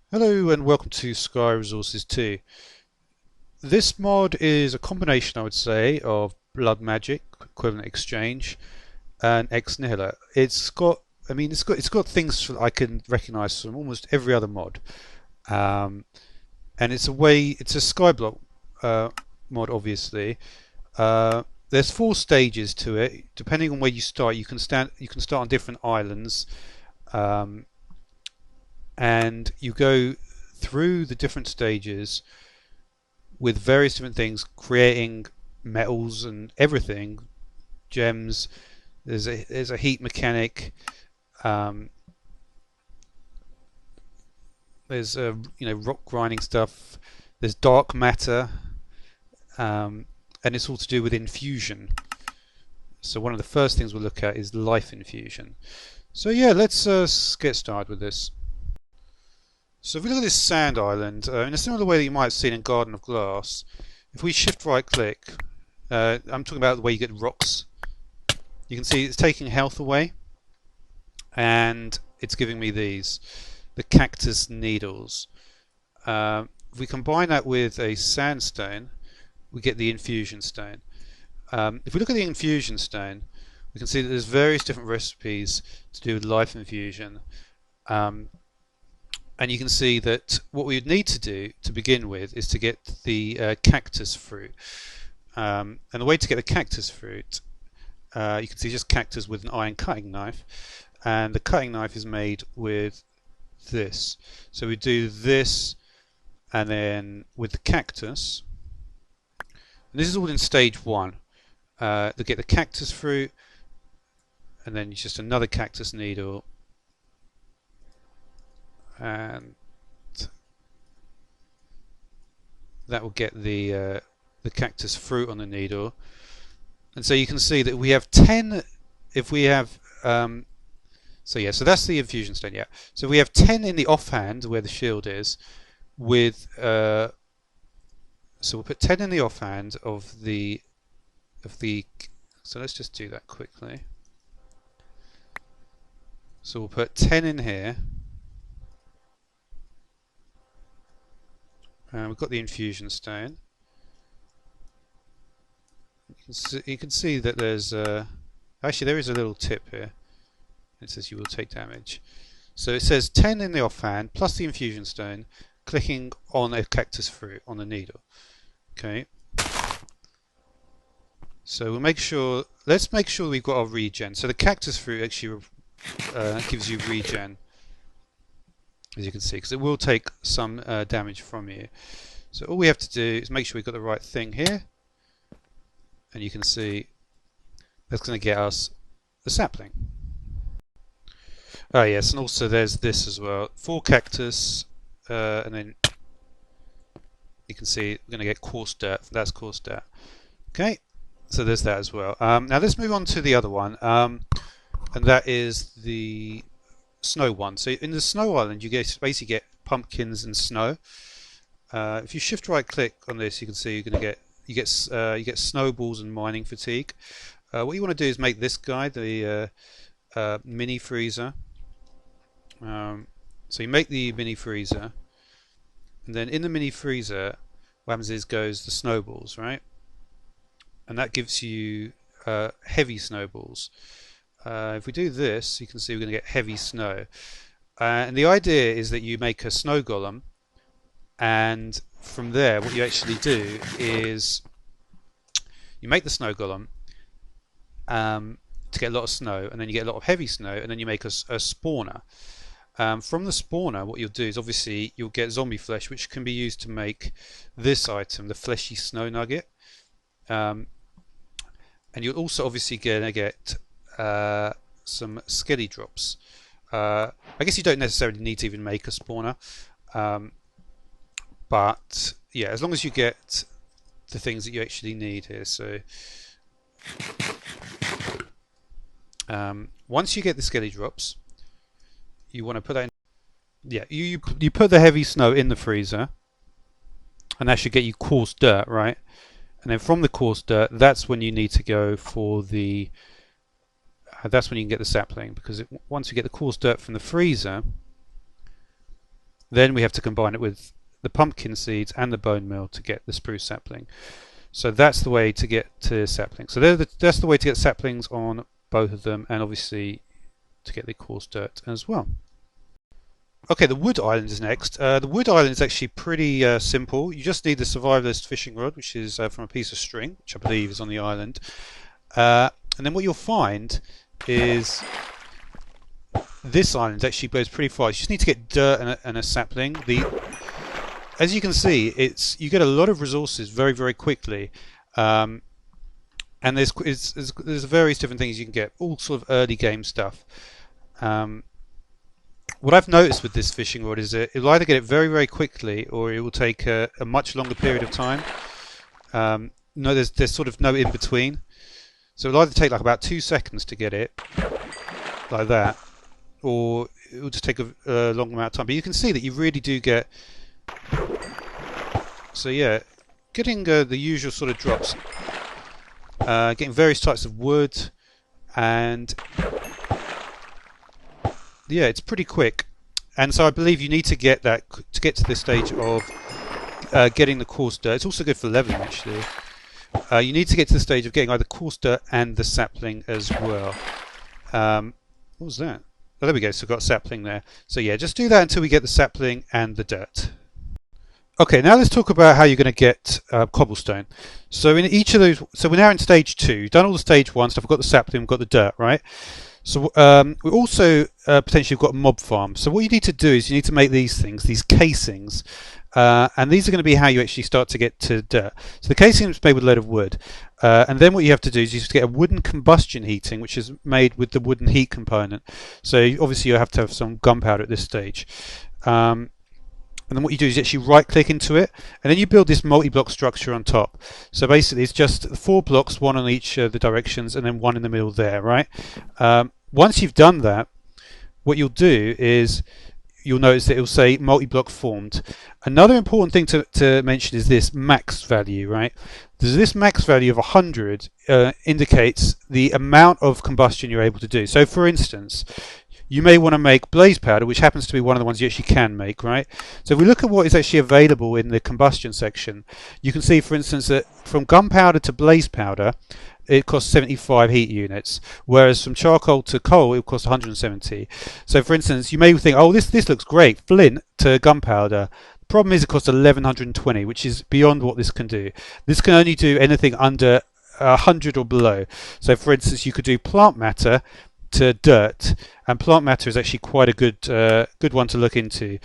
Hello and welcome to Sky Resources 2. This mod is a combination, I would say, of Blood Magic, Equivalent Exchange, and Ex Nihilo. It's got things that I can recognise from almost every other mod, um, and it's a Skyblock mod, obviously. There's 4 stages to it. Depending on where you start, you can start on different islands. Um, and you go through the different stages with various different things, creating metals and everything, gems. There's a heat mechanic. Um, there's rock grinding stuff. There's dark matter, and it's all to do with infusion. So one of the first things we'll look at is life infusion. So yeah, let's get started with this. So if we look at this sand island, in a similar way that you might have seen in Garden of Glass, if we shift right click, I'm talking about the way you get rocks, you can see it's taking health away, and it's giving me the cactus needles. If we combine that with a sandstone, we get the infusion stone. If we look at the infusion stone, we can see that there's various different recipes to do with life infusion. And you can see that what we would need to do to begin with is to get the cactus fruit. And the way to get the cactus fruit, you can see just cactus with an iron cutting knife, and the cutting knife is made with this. So we do this, and then with the cactus, and this is all in stage 1. To get the cactus fruit, and then just another cactus needle, and that will get the cactus fruit on the needle. And so you can see that we have 10. If we have so that's the infusion stone. Yeah, so we have 10 in the offhand where the shield is, with so we'll put 10 in the offhand of the so let's just do that quickly. So we'll put 10 in here. We've got the infusion stone. You can see that there's actually there is a little tip here. It says you will take damage. So it says 10 in the offhand plus the infusion stone, clicking on a cactus fruit on the needle. Okay. So we'll make sure. Let's make sure we've got our regen. So the cactus fruit actually gives you regen, as you can see, because it will take some damage from you. So all we have to do is make sure we've got the right thing here, and you can see that's going to get us the sapling. Oh yes, and also there's this as well. 4 cactus, and then you can see we're going to get coarse dirt. That's coarse dirt. Okay, so there's that as well. Now let's move on to the other one, and that is the snow one. So in the snow island, you basically get pumpkins and snow. If you shift right click on this, you can see you get snowballs and mining fatigue. What you want to do is make this guy the mini freezer. So you make the mini freezer, and then in the mini freezer, what happens is goes the snowballs, right? And that gives you heavy snowballs. If we do this, you can see we're going to get heavy snow. And the idea is that you make a snow golem, and from there what you actually do is you make the snow golem to get a lot of snow, and then you get a lot of heavy snow, and then you make a spawner. From the spawner, what you'll do is obviously you'll get zombie flesh, which can be used to make this item, the fleshy snow nugget. And you'll also obviously gonna get some skelly drops. I guess you don't necessarily need to even make a spawner, but yeah, as long as you get the things that you actually need here. So once you get the skelly drops, you want to put that in. Yeah, you put the heavy snow in the freezer, and that should get you coarse dirt, right? And then from the coarse dirt, that's when you need to go for the that's when you can get the sapling, because once you get the coarse dirt from the freezer, Then we have to combine it with the pumpkin seeds and the bone meal to get the spruce sapling. So that's the way to get to saplings. So that's the way to get saplings on both of them, and obviously to get the coarse dirt as well. Okay, the wood island is next. The wood island is actually pretty simple. You just need the survivalist fishing rod, which is from a piece of string, which I believe is on the island. And then what you'll find is this island actually goes pretty far. You just need to get dirt and a sapling. As you can see, you get a lot of resources very, very quickly. And there's various different things you can get, all sort of early game stuff. What I've noticed with this fishing rod is that it'll either get it very, very quickly, or it will take a much longer period of time. No, there's sort of no in between. So it'll either take like about 2 seconds to get it, like that, or it will just take a long amount of time. But you can see that you really do get. So yeah, getting the usual sort of drops, getting various types of wood, and yeah, it's pretty quick. And so I believe you need to get that to get to this stage of getting the coarse dirt. It's also good for leveling, actually. You need to get to the stage of getting either coarse dirt and the sapling as well. What was that? Oh, there we go. So we've got a sapling there. So yeah, just do that until we get the sapling and the dirt. Okay, now let's talk about how you're going to get cobblestone. So in each of those, so we're now in stage 2. You've done all the stage 1 stuff. We've got the sapling, we've got the dirt, right? So we also potentially got a mob farm. So what you need to do is you need to make these things, these casings, and these are going to be how you actually start to get to dirt. So the casing is made with a load of wood, and then what you have to do is you have to get a wooden combustion heating, which is made with the wooden heat component. So obviously you have to have some gunpowder at this stage. And then what you do is you actually right click into it, and then you build this multi-block structure on top. So basically it's just 4 blocks, 1 on each of the directions, and then 1 in the middle there, right? Once you've done that, what you'll do is you'll notice that it'll say multi-block formed. Another important thing to mention is this max value, right? This max value of 100 indicates the amount of combustion you're able to do. So for instance, you may want to make blaze powder, which happens to be one of the ones you actually can make, right? So if we look at what is actually available in the combustion section, you can see, for instance, that from gunpowder to blaze powder, it costs 75 heat units, whereas from charcoal to coal, it costs 170. So for instance, you may think, oh, this looks great, flint to gunpowder. The problem is it costs 1120, which is beyond what this can do. This can only do anything under 100 or below. So for instance, you could do plant matter to dirt, and plant matter is actually quite a good one to look into,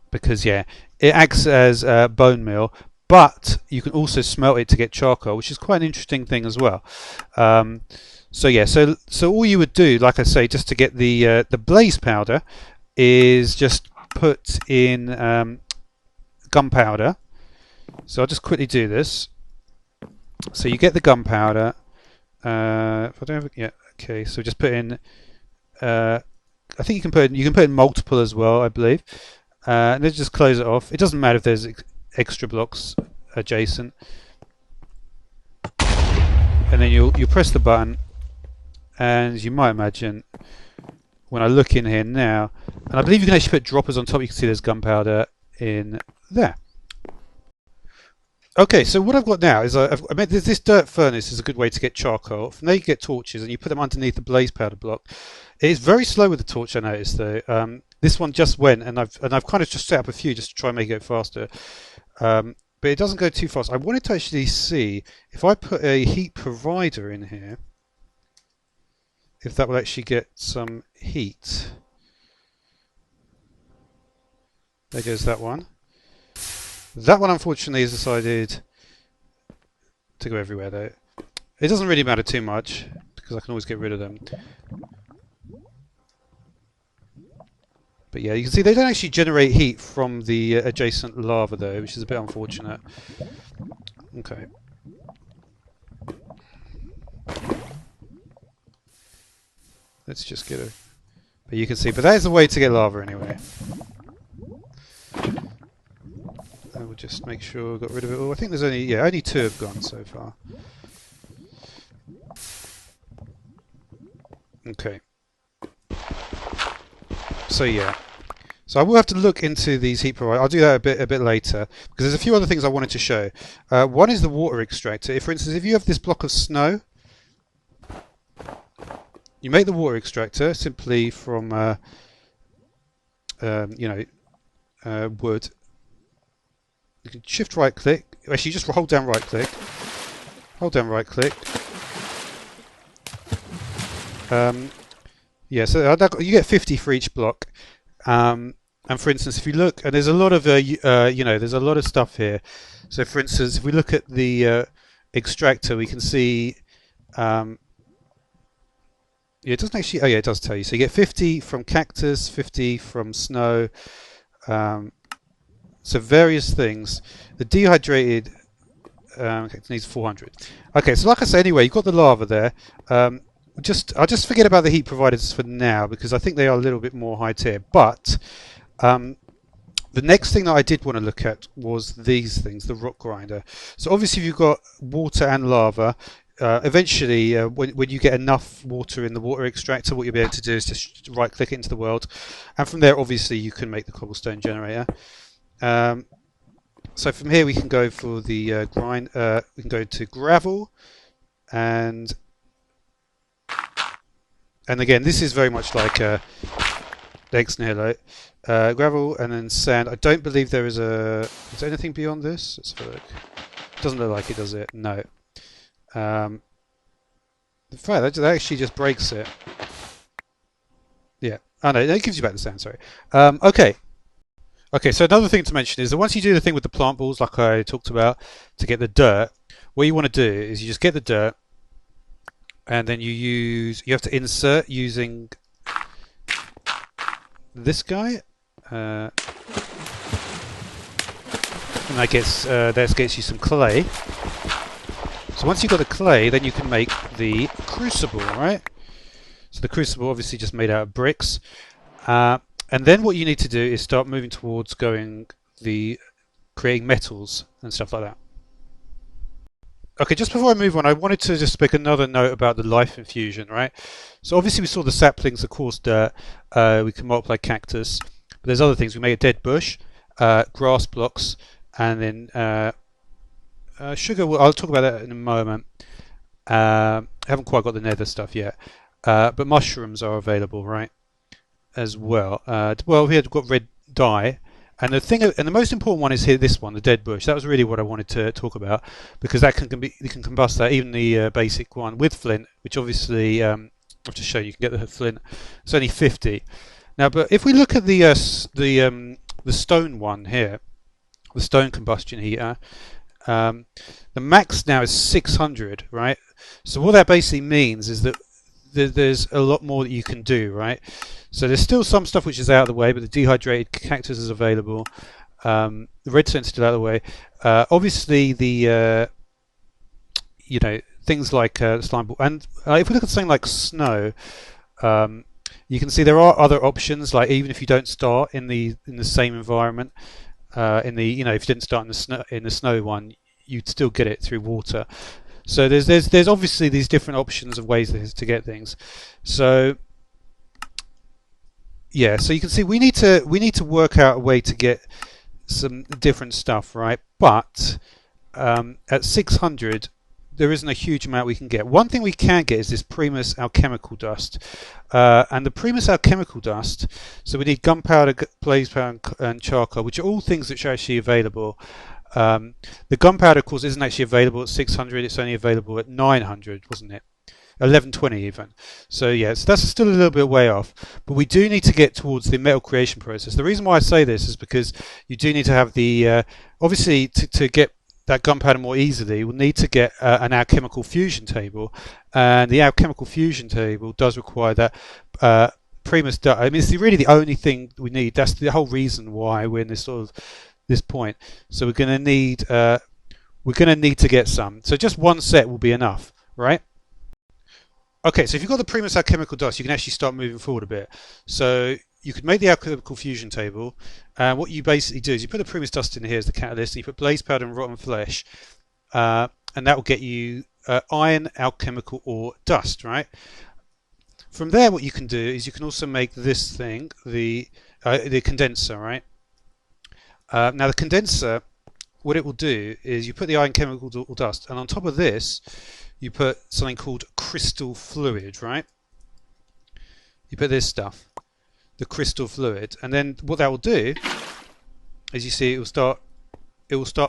because yeah, it acts as bone meal, but you can also smelt it to get charcoal, which is quite an interesting thing as well. So yeah, so all you would do, like I say, just to get the blaze powder, is just put in gunpowder. So I'll just quickly do this. So you get the gunpowder. If I don't have, yeah, okay. So just put in. I think you can put in multiple as well, I believe. And then just close it off. It doesn't matter if there's extra blocks adjacent. And then you'll press the button, and as you might imagine, when I look in here now, and I believe you can actually put droppers on top. You can see there's gunpowder in there. Okay, so what I've got now is I mean, this dirt furnace is a good way to get charcoal. From there you get torches, and you put them underneath the blaze powder block. It is very slow with the torch, I noticed though. This one just went, and I've kind of just set up a few just to try and make it faster. But it doesn't go too fast. I wanted to actually see if I put a heat provider in here, if that will actually get some heat. There goes that one. That one, unfortunately, has decided to go everywhere, though. It doesn't really matter too much, because I can always get rid of them. But yeah, you can see they don't actually generate heat from the adjacent lava, though, which is a bit unfortunate. Okay. Let's just get a... But you can see, but that is the way to get lava anyway. I will just make sure I got rid of it all. I think there's only 2 have gone so far. Okay. So yeah. So I will have to look into these heat providers. I'll do that a bit later because there's a few other things I wanted to show. One is the water extractor. If, for instance, if you have this block of snow, you make the water extractor simply from wood. You can shift right click. Actually, just hold down right click. Hold down right click. Yeah, so you get 50 for each block. And for instance, if you look, and there's a lot of there's a lot of stuff here. So for instance, if we look at the extractor, we can see. Yeah, it doesn't actually. Oh yeah, it does tell you. So you get 50 from cactus, 50 from snow. So various things. The dehydrated it needs 400. Okay, so like I said, anyway, you've got the lava there. I'll just forget about the heat providers for now because I think they are a little bit more high tier. But the next thing that I did want to look at was these things, the rock grinder. So obviously, if you've got water and lava. Eventually, when you get enough water in the water extractor, what you'll be able to do is just right-click it into the world, and from there, obviously, you can make the cobblestone generator. So from here, we can go for the grind. We can go to gravel, and again, this is very much like Eggs and Hello. Gravel and then sand. I don't believe there is a. Is there anything beyond this? Let's have a look. Doesn't look like it, does it? No. In fact, that actually just breaks it. Yeah. Oh no, it gives you back the sand, sorry. Okay. Okay, so another thing to mention is that once you do the thing with the plant balls, like I talked about, to get the dirt, what you want to do is you just get the dirt, and then you have to insert using this guy. And that gets you some clay. So once you've got the clay, then you can make the crucible, right? So the crucible obviously just made out of bricks. And then what you need to do is start moving towards creating metals and stuff like that. Okay, just before I move on, I wanted to just make another note about the life infusion, right? So obviously we saw the saplings, the coarse dirt, we can multiply cactus, but there's other things. We made a dead bush, grass blocks, and then sugar. I'll talk about that in a moment. I haven't quite got the nether stuff yet, but mushrooms are available, right? As well. Well, we had got red dye, and the most important one is here. This one, the dead bush. That was really what I wanted to talk about because you can combust that. Even the basic one with flint, which obviously I've just shown you can get the flint. It's only 50 now. But if we look at the stone one here, the stone combustion heater. The max now is 600, right? So what that basically means is that there's a lot more that you can do, right? So there's still some stuff which is out of the way, but the dehydrated cactus is available. The redstone's still out of the way. Obviously, the things like slime ball, and if we look at something like snow, you can see there are other options. Like even if you don't start in the same environment. If you didn't start in the snow one, you'd still get it through water. So there's obviously these different options of ways to get things. So yeah, so you can see we need to work out a way to get some different stuff, right? But at 600, there isn't a huge amount we can get. One thing we can get is this Primus alchemical dust, and the Primus alchemical dust. So we need gunpowder, blaze powder, and charcoal, which are all things which are actually available. The gunpowder, of course, isn't actually available at 600. It's only available at 900, wasn't it? 1120 even. So yes, that's still a little bit way off. But we do need to get towards the metal creation process. The reason why I say this is because you do need to have the obviously to get that gunpowder more easily, we'll need to get an alchemical fusion table, and the alchemical fusion table does require that Primus dust. I mean, it's really the only thing we need. That's the whole reason why we're in this this point. So we're going to need to get some. So just one set will be enough, right? Okay, so if you've got the Primus alchemical dust, you can actually start moving forward a bit. So you could make the alchemical fusion table, and what you basically do is you put the Primus dust in here as the catalyst, and you put blaze powder and rotten flesh, and that will get you iron alchemical ore dust, right? From there, what you can do is you can also make this thing, the the condenser, right? Now the condenser, what it will do is you put the iron chemical dust, and on top of this you put something called crystal fluid, right? You put this stuff, the crystal fluid, and then what that will do is, you see, it will start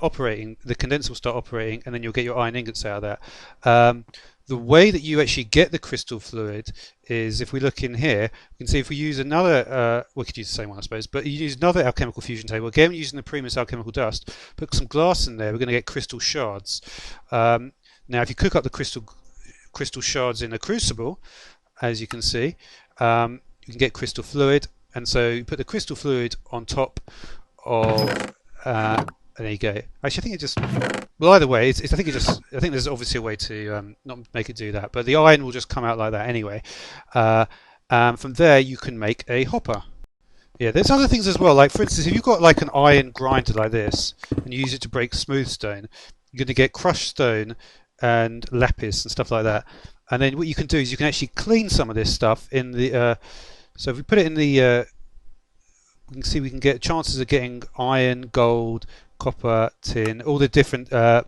operating. The condenser will start operating, and then you'll get your iron ingots out of that. The way that you actually get the crystal fluid is, if we look in here, you can see if we use another, we could use the same one I suppose, but you use another alchemical fusion table, again using the Primus alchemical dust, put some glass in there, we're going to get crystal shards. Now if you cook up the crystal shards in a crucible, as you can see, you can get crystal fluid, and so you put the crystal fluid on top of and there you go. Actually, I think it just, well, either way, I think there's obviously a way to not make it do that, but the iron will just come out like that anyway. From there, you can make a hopper. Yeah, there's other things as well. Like, for instance, if you've got like an iron grinder like this and you use it to break smooth stone, you're going to get crushed stone and lapis and stuff like that. And then what you can do is you can actually clean some of this stuff in the. So if we put it in the, we can see we can get chances of getting iron, gold, copper, tin, all the different. Well,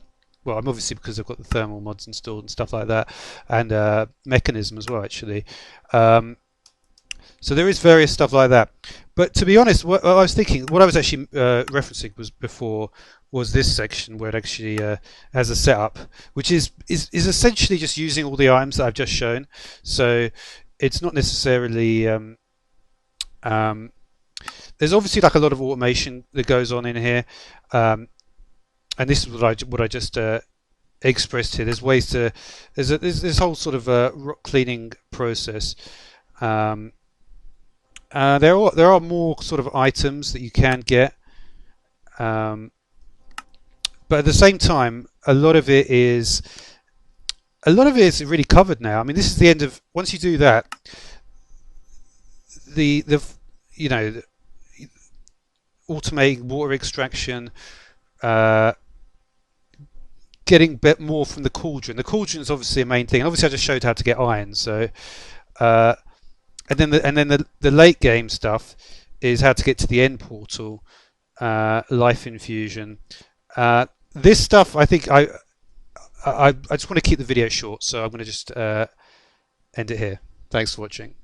I'm obviously, because I've got the thermal mods installed and stuff like that, and mechanism as well, actually. So there is various stuff like that. But to be honest, what I was thinking, what I was actually referencing was this section where it actually has a setup, which is essentially just using all the items that I've just shown. So it's not necessarily. There's obviously like a lot of automation that goes on in here, and this is what I just expressed here. There's ways to there's this whole sort of rock cleaning process. There are more sort of items that you can get, but at the same time, a lot of it is really covered now. I mean, this is the end of, once you do that, the you know, automating water extraction, getting a bit more from the cauldron. The cauldron is obviously a main thing. Obviously, I just showed how to get iron. So, and then the late game stuff is how to get to the end portal, life infusion. This stuff, I think, I just want to keep the video short, so I'm going to just end it here. Thanks for watching.